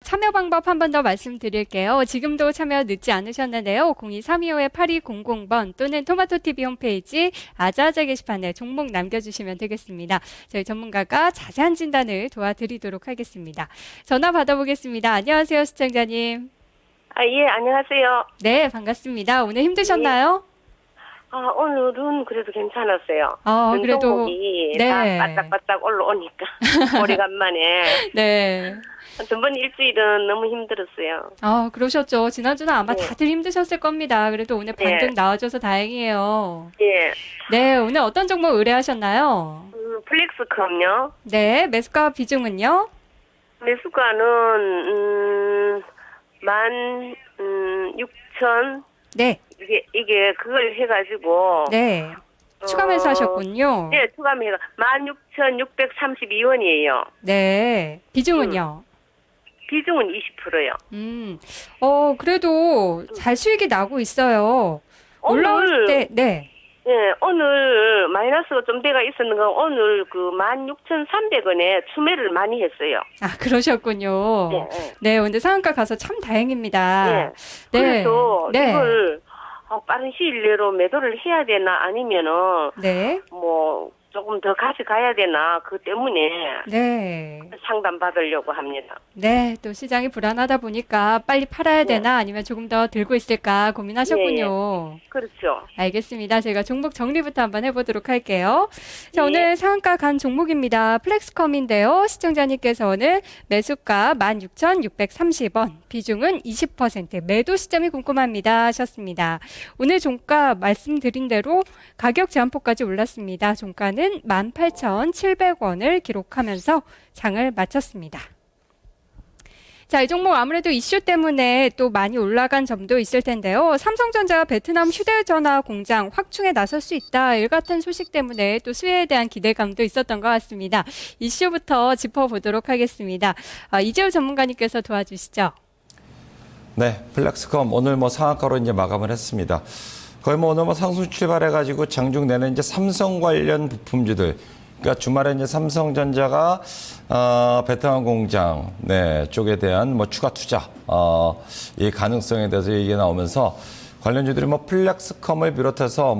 참여 방법 한 번 더 말씀드릴게요. 지금도 참여 늦지 않으셨는데요. 02325-8200번 또는 토마토TV 홈페이지 아자아자 게시판에 종목 남겨주시면 되겠습니다. 저희 전문가가 자세한 진단을 도와드리도록 하겠습니다. 전화 받아보겠습니다. 안녕하세요, 시청자님. 예, 안녕하세요. 네, 반갑습니다. 오늘 힘드셨나요? 오늘은 그래도 괜찮았어요. 그래도 종목이 네. 다 바짝바짝 올라오니까 오래간만에. 네. 전번 일주일은 너무 힘들었어요. 그러셨죠. 지난주는 아마 네. 다들 힘드셨을 겁니다. 그래도 오늘 네. 반등 나와줘서 다행이에요. 예. 네, 오늘 어떤 종목 의뢰하셨나요? 플렉스컴요. 네, 매수가 비중은요? 매수가는 16,000 네, 이게 그걸 해가지고 네. 추가 매수하셨군요. 네, 추가매가 16,632원이에요. 네, 비중은요? 비중은 20%요. 그래도 잘 수익이 나고 있어요. 올라올 때, 네. 예, 오늘 마이너스가 좀 돼가 있었는가 오늘 그 16,300원에 추매를 많이 했어요. 그러셨군요. 네. 네, 오늘 상한가 가서 참 다행입니다. 네. 네. 그래서 네. 이걸 빠른 시일 내로 매도를 해야 되나 아니면은 네. 뭐 조금 더 가져가야 되나 그 때문에 네. 상담 받으려고 합니다. 네, 또 시장이 불안하다 보니까 빨리 팔아야 되나 아니면 조금 더 들고 있을까 고민하셨군요. 그렇죠. 알겠습니다. 제가 종목 정리부터 한번 해보도록 할게요. 자, 네. 오늘 상한가 간 종목입니다. 플렉스컴인데요. 시청자님께서는 매수가 16,630원, 비중은 20%, 매도 시점이 궁금합니다 하셨습니다. 오늘 종가 말씀드린 대로 가격 제한폭까지 올랐습니다. 종가는 18,700원을 기록하면서 장을 마쳤습니다. 자, 이 종목 아무래도 이슈 때문에 또 많이 올라간 점도 있을 텐데요. 삼성전자가 베트남 휴대전화 공장 확충에 나설 수 있다. 일 같은 소식 때문에 또 수혜에 대한 기대감도 있었던 것 같습니다. 이슈부터 짚어보도록 하겠습니다. 이재호 전문가님께서 도와주시죠. 네, 플렉스컴 오늘 상한가로 이제 마감을 했습니다. 거의 오늘 상승 출발해가지고 장중 내내 이제 삼성 관련 부품주들, 그러니까 주말에 이제 삼성전자가 베트남 공장 쪽에 대한 추가 투자 이 가능성에 대해서 얘기가 나오면서 관련주들이 플렉스컴을 비롯해서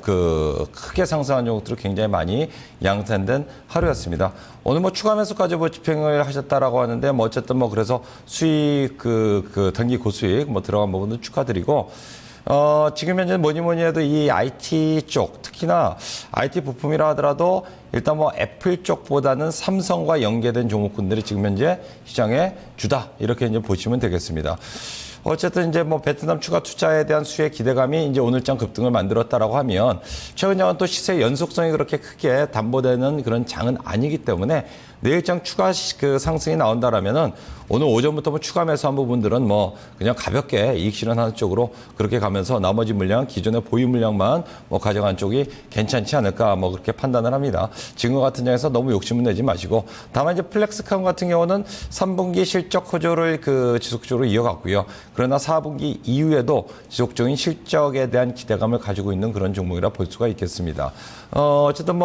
크게 상승한 종목들이 굉장히 많이 양산된 하루였습니다. 오늘 추가 매수까지 집행을 하셨다라고 하는데 어쨌든 그래서 수익 그 단기 고수익 들어간 부분도 축하드리고. 지금 현재 뭐니 해도 이 IT 쪽, 특히나 IT 부품이라 하더라도 일단 애플 쪽보다는 삼성과 연계된 종목군들이 지금 현재 시장의 주다. 이렇게 이제 보시면 되겠습니다. 어쨌든 이제 베트남 추가 투자에 대한 수혜 기대감이 이제 오늘장 급등을 만들었다라고 하면 최근 장은 또 시세 연속성이 그렇게 크게 담보되는 그런 장은 아니기 때문에 내일장 추가 상승이 나온다라면은 오늘 오전부터 추가 매수한 부분들은 그냥 가볍게 이익 실현하는 쪽으로 그렇게 가면서 나머지 물량 기존의 보유 물량만 가져간 쪽이 괜찮지 않을까 그렇게 판단을 합니다. 지금 같은 장에서 너무 욕심은 내지 마시고 다만 이제 플렉스컴 같은 경우는 3분기 실적 호조를 지속적으로 이어갔고요. 그러나 4분기 이후에도 지속적인 실적에 대한 기대감을 가지고 있는 그런 종목이라 볼 수가 있겠습니다. 어쨌든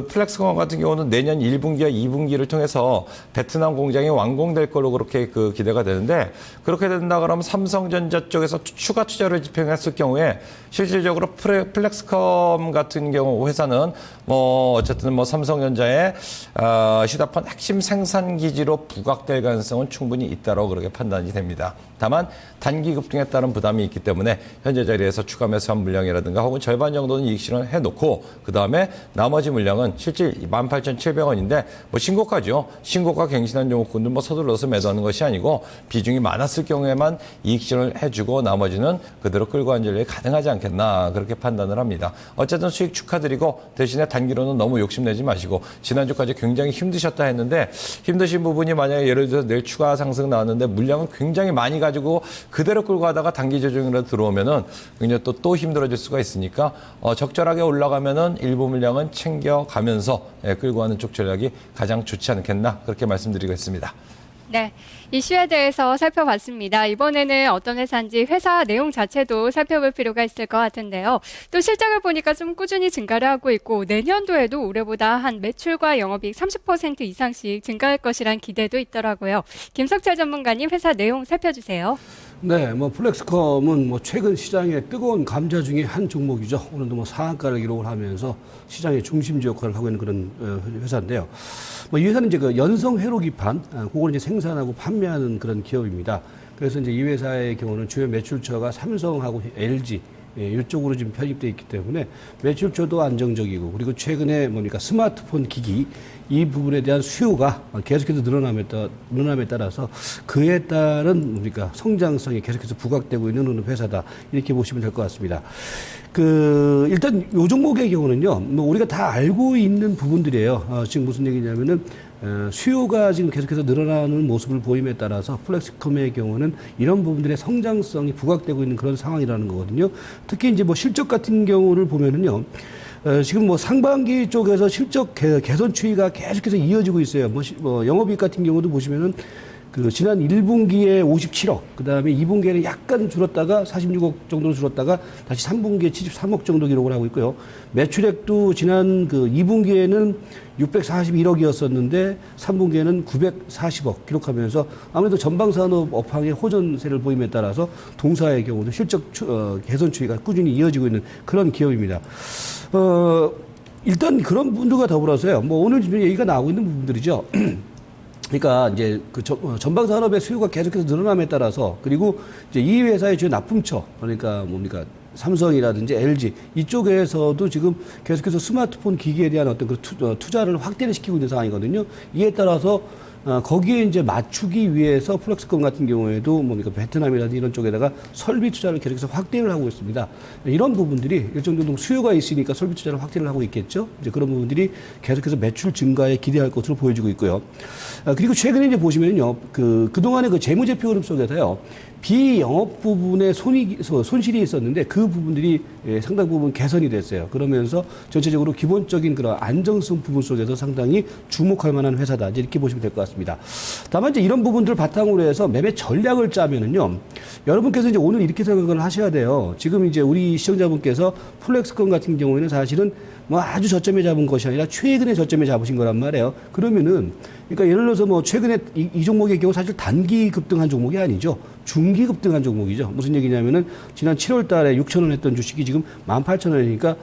플렉스컴 같은 경우는 내년 1분기와 2분기를 통해서 베트남 공장이 완공될 걸로 그렇게 기대가 되는데 그렇게 된다 그러면 삼성전자 쪽에서 추가 투자를 집행했을 경우에 실질적으로 플렉스컴 같은 경우 회사는 어쨌든 삼성전자의 휴대폰 핵심 생산 기지로 부각될 가능성은 충분히 있다고 그렇게 판단이 됩니다. 다만 단기 급등에 따른 부담이 있기 때문에 현재 자리에서 추가 매수한 물량이라든가 혹은 절반 정도는 이익 실현해 놓고 그다음에 나머지 물량은 실질 18,700원인데 신고가죠. 신고가 갱신한 종목군들 서둘러서 매도하는 것이 아니고 비중이 많았을 경우에만 이익 실현을 해주고 나머지는 그대로 끌고 간 전략이 가능하지 않겠나 그렇게 판단을 합니다. 어쨌든 수익 축하드리고 대신에 단기로는 너무 욕심내지 마시고 지난주까지 굉장히 힘드셨다 했는데 힘드신 부분이 만약에 예를 들어서 내일 추가 상승 나왔는데 물량은 굉장히 많이 가지고 그대로 끌고 가다가 단기 조정이라도 들어오면은 굉장히 또 힘들어질 수가 있으니까 적절하게 올라가면은 일부 물량은 챙겨가면서 끌고 가는 쪽 전략이 가장 좋지 않겠나 그렇게 말씀드리겠습니다. 네, 이슈에 대해서 살펴봤습니다. 이번에는 어떤 회사인지 회사 내용 자체도 살펴볼 필요가 있을 것 같은데요. 또 실적을 보니까 좀 꾸준히 증가를 하고 있고 내년도에도 올해보다 한 매출과 영업이익 30% 이상씩 증가할 것이란 기대도 있더라고요. 김석철 전문가님 회사 내용 살펴주세요. 네, 플렉스컴은 최근 시장의 뜨거운 감자 중에 한 종목이죠. 오늘도 상한가를 기록을 하면서 시장의 중심지 역할을 하고 있는 그런 회사인데요. 이 회사는 이제 그 연성 회로기판, 그걸 이제 생산하고 판매하는 그런 기업입니다. 그래서 이제 이 회사의 경우는 주요 매출처가 삼성하고 LG, 이쪽으로 지금 편입되어 있기 때문에 매출처도 안정적이고, 그리고 최근에 스마트폰 기기 이 부분에 대한 수요가 계속해서 늘어남에 따라서 그에 따른 성장성이 계속해서 부각되고 있는 회사다, 이렇게 보시면 될 것 같습니다. 일단 요 종목의 경우는요, 우리가 다 알고 있는 부분들이에요. 지금 무슨 얘기냐면은 수요가 지금 계속해서 늘어나는 모습을 보임에 따라서 플렉스컴의 경우는 이런 부분들의 성장성이 부각되고 있는 그런 상황이라는 거거든요. 특히 이제 실적 같은 경우를 보면은요, 지금 상반기 쪽에서 실적 개선 추이가 계속해서 이어지고 있어요. 영업이익 같은 경우도 보시면은 지난 1분기에 57억, 그 다음에 2분기에는 약간 줄었다가 46억 정도로 줄었다가 다시 3분기에 73억 정도 기록을 하고 있고요. 매출액도 지난 2분기에는 641억이었었는데 3분기에는 940억 기록하면서 아무래도 전방산업 업황의 호전세를 보임에 따라서 동사의 경우도 실적 개선 추이가 꾸준히 이어지고 있는 그런 기업입니다. 일단 그런 부분들과 더불어서요. 오늘 지금 얘기가 나오고 있는 부분들이죠. 그러니까 이제 전방 산업의 수요가 계속해서 늘어남에 따라서, 그리고 이제 이 회사의 주요 납품처, 그러니까 삼성이라든지 LG 이쪽에서도 지금 계속해서 스마트폰 기기에 대한 어떤 투자를 확대를 시키고 있는 상황이거든요. 이에 따라서 거기에 이제 맞추기 위해서 플렉스컴 같은 경우에도 베트남이라든지 이런 쪽에다가 설비 투자를 계속해서 확대를 하고 있습니다. 이런 부분들이 일정 정도 수요가 있으니까 설비 투자를 확대를 하고 있겠죠. 이제 그런 부분들이 계속해서 매출 증가에 기대할 것으로 보여지고 있고요. 그리고 최근에 이제 보시면요, 그동안의 재무제표 흐름 속에서요, 비영업 부분에 손실이 있었는데 그 부분들이 상당 부분 개선이 됐어요. 그러면서 전체적으로 기본적인 그런 안정성 부분 속에서 상당히 주목할 만한 회사다, 이렇게 보시면 될 것 같습니다. 다만 이제 이런 부분들을 바탕으로 해서 매매 전략을 짜면은요, 여러분께서 이제 오늘 이렇게 생각을 하셔야 돼요. 지금 이제 우리 시청자분께서 플렉스컴 같은 경우에는 사실은 아주 저점에 잡은 것이 아니라 최근에 저점에 잡으신 거란 말이에요. 그러면은, 그러니까 예를 들어서 최근에 이 종목의 경우 사실 단기 급등한 종목이 아니죠. 중기 급등한 종목이죠. 무슨 얘기냐면은 지난 7월 달에 6,000원 했던 주식이 지금 18,000원이니까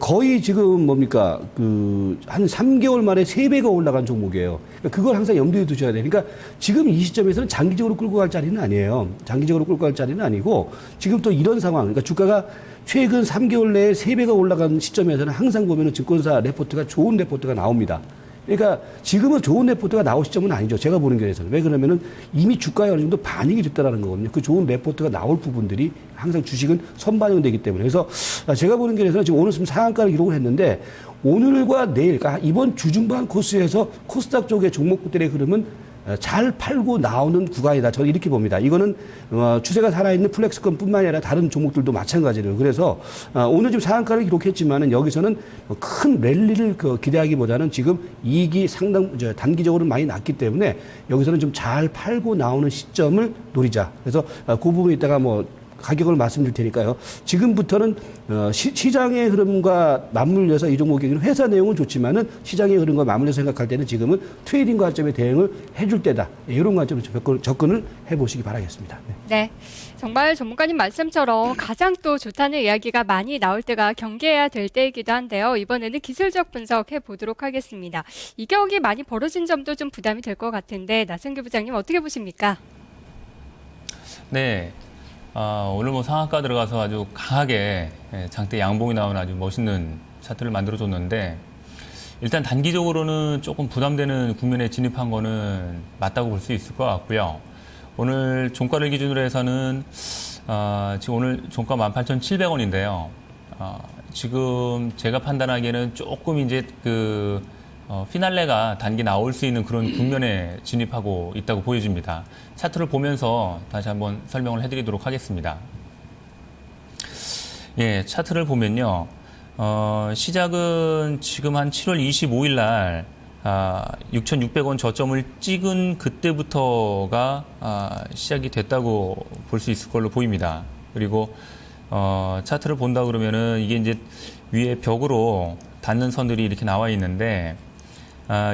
거의 지금 한 3개월 만에 3배가 올라간 종목이에요. 그러니까 그걸 항상 염두에 두셔야 돼요. 그러니까 지금 이 시점에서는 장기적으로 끌고 갈 자리는 아니에요. 장기적으로 끌고 갈 자리는 아니고, 지금 또 이런 상황, 그러니까 주가가 최근 3개월 내에 3배가 올라간 시점에서는 항상 보면은 증권사 레포트가 좋은 레포트가 나옵니다. 그러니까 지금은 좋은 레포트가 나올 시점은 아니죠. 제가 보는 견해에서는. 왜 그러면은 이미 주가에 어느 정도 반영이 됐다라는 거거든요. 그 좋은 레포트가 나올 부분들이 항상 주식은 선반영되기 때문에. 그래서 제가 보는 견해에서는 지금 오늘 상한가를 기록을 했는데, 오늘과 내일, 그러니까 이번 주중반 코스에서 코스닥 쪽의 종목들의 흐름은 잘 팔고 나오는 구간이다, 저는 이렇게 봅니다. 이거는 추세가 살아있는 플렉스컴뿐만 아니라 다른 종목들도 마찬가지로요. 그래서 오늘 지금 상한가를 기록했지만은 여기서는 큰 랠리를 기대하기보다는 지금 이익이 단기적으로 많이 났기 때문에 여기서는 좀 잘 팔고 나오는 시점을 노리자. 그래서 그 부분에 있다가 가격을 말씀드릴 테니까요. 지금부터는 시장의 흐름과 맞물려서 이 종목의 회사 내용은 좋지만은 시장의 흐름과 맞물려서 생각할 때는 지금은 트레이딩 관점의 대응을 해줄 때다, 이런 관점으로 접근을 해보시기 바라겠습니다. 네, 정말 전문가님 말씀처럼 가장 또 좋다는 이야기가 많이 나올 때가 경계해야 될 때이기도 한데요. 이번에는 기술적 분석해 보도록 하겠습니다. 이격이 많이 벌어진 점도 좀 부담이 될 것 같은데 나승규 부장님 어떻게 보십니까? 네. 오늘 상한가 들어가서 아주 강하게 장대 양봉이 나온 아주 멋있는 차트를 만들어줬는데, 일단 단기적으로는 조금 부담되는 국면에 진입한 거는 맞다고 볼 수 있을 것 같고요. 오늘 종가를 기준으로 해서는 지금 오늘 종가 18,700원인데요. 지금 제가 판단하기에는 조금 이제 피날레가 단기 나올 수 있는 그런 국면에 진입하고 있다고 보여집니다. 차트를 보면서 다시 한번 설명을 해드리도록 하겠습니다. 예, 차트를 보면요. 시작은 지금 한 7월 25일 날 6,600원 저점을 찍은 그때부터가 시작이 됐다고 볼 수 있을 걸로 보입니다. 그리고 차트를 본다 그러면은 이게 이제 위에 벽으로 닿는 선들이 이렇게 나와 있는데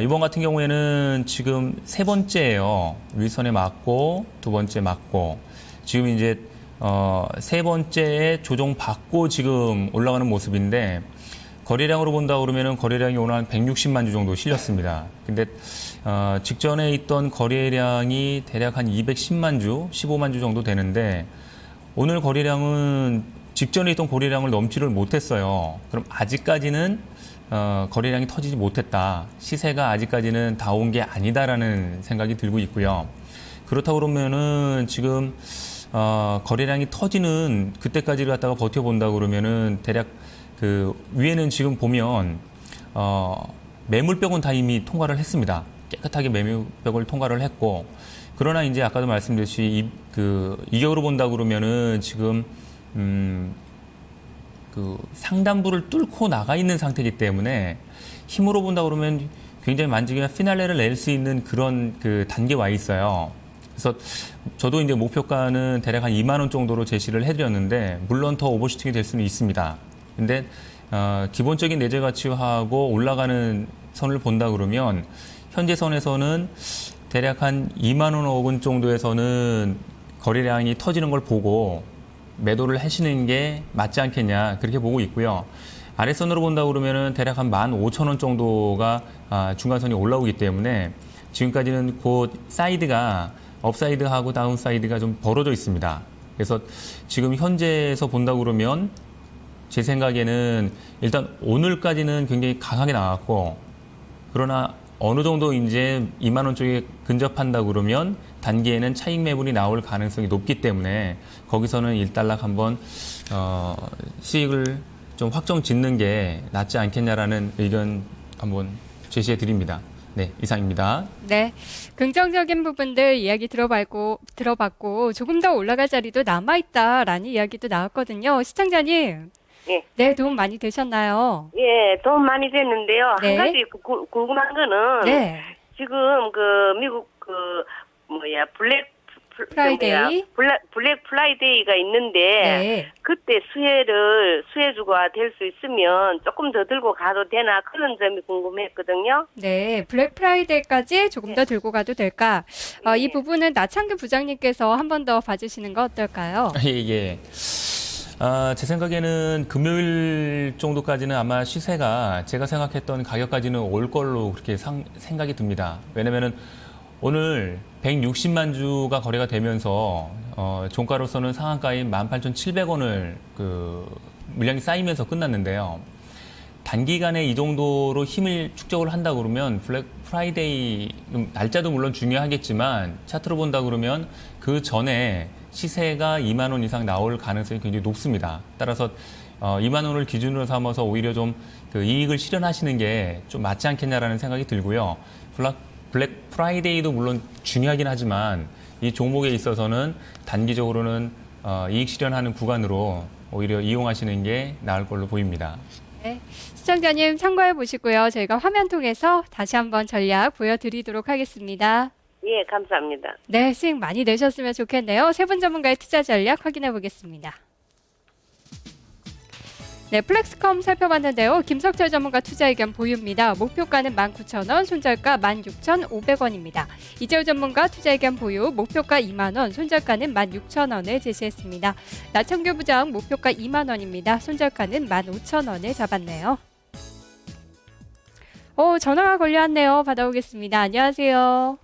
이번 같은 경우에는 지금 세 번째예요. 윗선에 맞고 두 번째 맞고 지금 이제 세 번째에 조정 받고 지금 올라가는 모습인데 거래량으로 본다 그러면은 거래량이 오늘 한 160만 주 정도 실렸습니다. 근데 직전에 있던 거래량이 대략 한 210만 주, 15만 주 정도 되는데 오늘 거래량은 직전에 있던 거래량을 넘지를 못했어요. 그럼 아직까지는 거래량이 터지지 못했다. 시세가 아직까지는 다 온 게 아니다라는 생각이 들고 있고요. 그렇다고 그러면은 지금 거래량이 터지는 그때까지를 갖다가 버텨본다 그러면은 대략 그 위에는 지금 보면 매물벽은 다 이미 통과를 했습니다. 깨끗하게 매물벽을 통과를 했고 그러나 이제 아까도 말씀드렸듯이 이 격으로 본다 그러면은 지금 그 상단부를 뚫고 나가 있는 상태이기 때문에 힘으로 본다 그러면 굉장히 만지기나 피날레를 낼 수 있는 그런 그 단계에 와 있어요. 그래서 저도 이제 목표가는 대략 한 2만 원 정도로 제시를 해드렸는데 물론 더 오버슈팅이 될 수는 있습니다. 근데 기본적인 내재 가치하고 올라가는 선을 본다 그러면 현재 선에서는 대략 한 2만 원 정도에서는 거래량이 터지는 걸 보고 매도를 하시는 게 맞지 않겠냐 그렇게 보고 있고요. 아래선으로 본다 그러면은 대략 한 15,000원 정도가 중간선이 올라오기 때문에 지금까지는 그 사이드가 업사이드하고 다운사이드가 좀 벌어져 있습니다. 그래서 지금 현재에서 본다 그러면 제 생각에는 일단 오늘까지는 굉장히 강하게 나왔고 그러나 어느 정도 이제 2만 원 쪽에 근접한다 그러면 단기에는 차익 매물이 나올 가능성이 높기 때문에 거기서는 일단락 한번 수익을 좀 확정 짓는 게 낫지 않겠냐라는 의견 한번 제시해 드립니다. 네, 이상입니다. 네, 긍정적인 부분들 이야기 들어봤고 조금 더 올라갈 자리도 남아있다라는 이야기도 나왔거든요. 시청자님. 예. 네, 도움 많이 되셨나요? 예, 도움 많이 됐는데요. 네. 한 가지 궁금한 거는 네. 지금 그 미국 그 블랙 프라이데이? 블랙 프라이데이가 있는데 네. 그때 수혜주가 될 수 있으면 조금 더 들고 가도 되나 그런 점이 궁금했거든요. 네, 블랙 프라이데이까지 조금 더 들고 가도 될까? 이 부분은 나창규 부장님께서 한 번 더 봐주시는 거 어떨까요? 예. 제 생각에는 금요일 정도까지는 아마 시세가 제가 생각했던 가격까지는 올 걸로 그렇게 생각이 듭니다. 왜냐면은 오늘 160만 주가 거래가 되면서 종가로서는 상한가인 18,700원을 그 물량이 쌓이면서 끝났는데요. 단기간에 이 정도로 힘을 축적을 한다 그러면 블랙 프라이데이 날짜도 물론 중요하겠지만 차트로 본다 그러면 그 전에 시세가 2만 원 이상 나올 가능성이 굉장히 높습니다. 따라서 2만 원을 기준으로 삼아서 오히려 좀 그 이익을 실현하시는 게 좀 맞지 않겠냐라는 생각이 들고요. 블랙 프라이데이도 물론 중요하긴 하지만 이 종목에 있어서는 단기적으로는 이익 실현하는 구간으로 오히려 이용하시는 게 나을 걸로 보입니다. 네, 시청자님 참고해 보시고요. 저희가 화면 통해서 다시 한번 전략 보여드리도록 하겠습니다. 예, 감사합니다. 네, 수익 많이 내셨으면 좋겠네요. 세 분 전문가의 투자 전략 확인해 보겠습니다. 네, 플렉스컴 살펴봤는데요. 김석철 전문가 투자 의견 보유입니다. 목표가는 19,000원, 손절가 16,500원입니다. 이재호 전문가 투자 의견 보유, 목표가 2만 원, 손절가는 16,000원에 제시했습니다. 나창규 부장 목표가 2만 원입니다. 손절가는 15,000원에 잡았네요. 전화가 걸려왔네요. 받아오겠습니다. 안녕하세요.